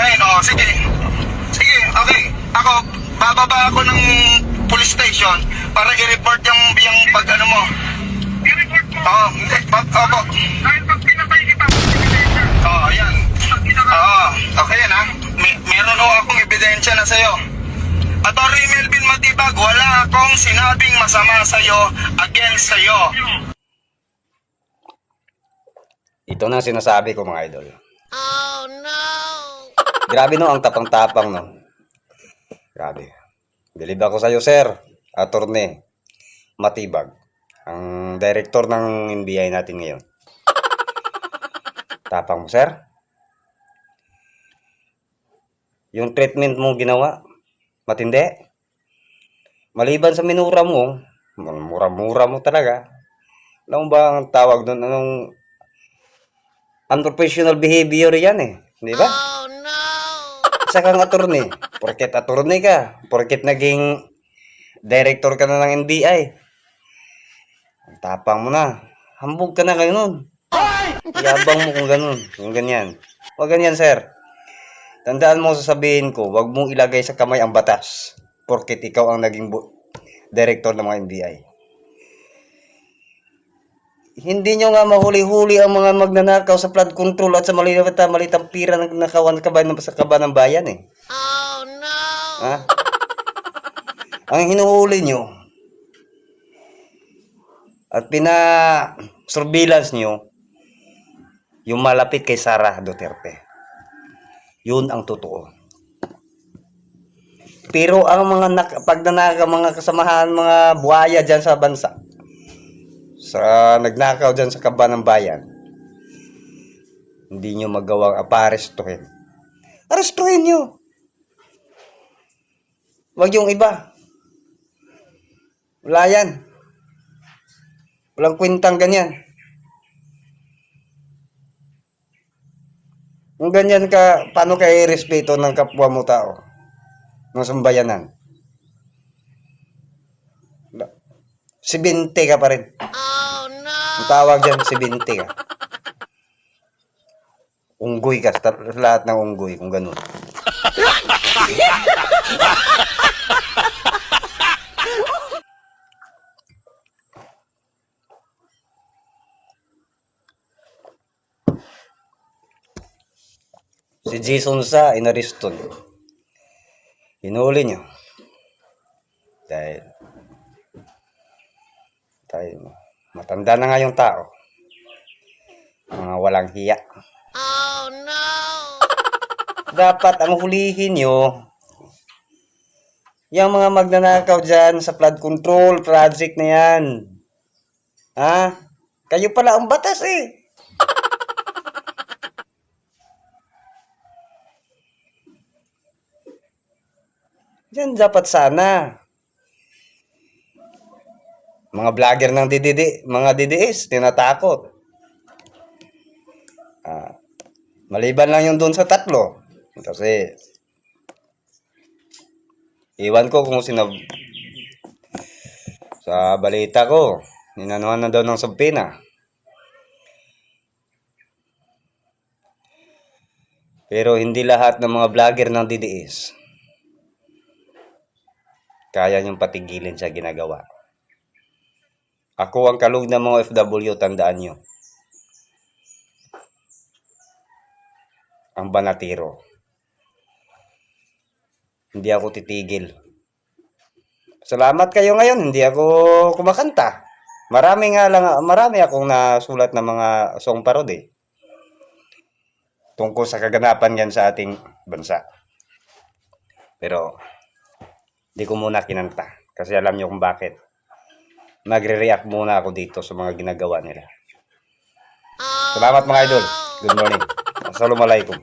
ngayon. O, sige. Sige, okay. Ako, bababa ako ng police station para i-report yung pag ano mo. I-report mo. Oo, hindi. Opo. Dahil pag pinatay kita, ebidensya. Oo, ayan. Oo, okay yan ha. Meron ho akong ebidensya na sa'yo. Attorney Melvin Matibag, wala akong sinabing masama sa'yo against sa'yo. Ito na sinasabi ko mga idol. Oh no! Grabe no, ang tapang-tapang no. Grabe. Bilib ako sa'yo sir, Attorney Matibag. Ang director ng NBI natin ngayon. Tapang mo sir. Yung treatment mo ginawa, matindi. Maliban sa minura mo, mura-mura mo talaga. Alam mo ba ang tawag doon? Anong unprofessional behavior yan eh. Di ba? Oh no! Isa kang attorney. Porket attorney ka. Porket naging director ka na ng NBI. Ang tapang mo na. Hambog ka na kayo nun. Yabang mo kung ganun. Kung ganyan. Huwag ganyan sir. Tandaan mo sasabihin ko, huwag mong ilagay sa kamay ang batas. Porket ikaw ang naging director ng mga NBI. Hindi nyo nga mahuli-huli ang mga magnanakaw sa flood control at sa malitang pira ng nakawan sa kaba ng bayan eh. Oh no! Ha? Ang hinuhuli nyo at pina-surveillance nyo yung malapit kay Sara Duterte. Yun ang totoo. Pero ang mga pagnanakaw, mga kasamahan, mga buhaya dyan sa bansa, sa nagnakaw dyan sa kaba ng bayan, hindi nyo magawang arestuhin. Arestuhin nyo. Huwag yung iba. Wala yan. Walang kwentang ganyan. Kung ganyan ka, paano kayo respeto ng kapwa mo tao? Ng sambayanan? 70 ka pa rin. Ang tawag dyan, 70 ka. Unggoy ka. Lahat ng unggoy, kung ganun. Si Jason sa inaresto nyo. Hinuli nyo. Dahil matanda na nga yung tao. Mga walang hiya. Oh no! Dapat ang hulihin nyo yung mga magnanakaw dyan sa flood control project na yan. Ha? Kayo pala ang batas eh. Yan dapat sana. Mga vlogger ng mga DDS, tinatakot. Maliban lang yung doon sa tatlo. Kasi, iwan ko kung sino sa balita ko, ninanuhan na daw ng subpoena. Pero hindi lahat ng mga vlogger ng DDS kaya niyong patigilin sa ginagawa. Ako ang kalug ng mga FW, tandaan nyo. Ang banatiro. Hindi ako titigil. Salamat kayo ngayon, hindi ako kumakanta. Marami akong nasulat na mga song parody tungkol sa kaganapan yan sa ating bansa. Pero di ko muna kinanta kasi alam nyo kung bakit. Magre-react muna ako dito sa mga ginagawa nila. Salamat mga idol. Good morning. Assalamualaikum.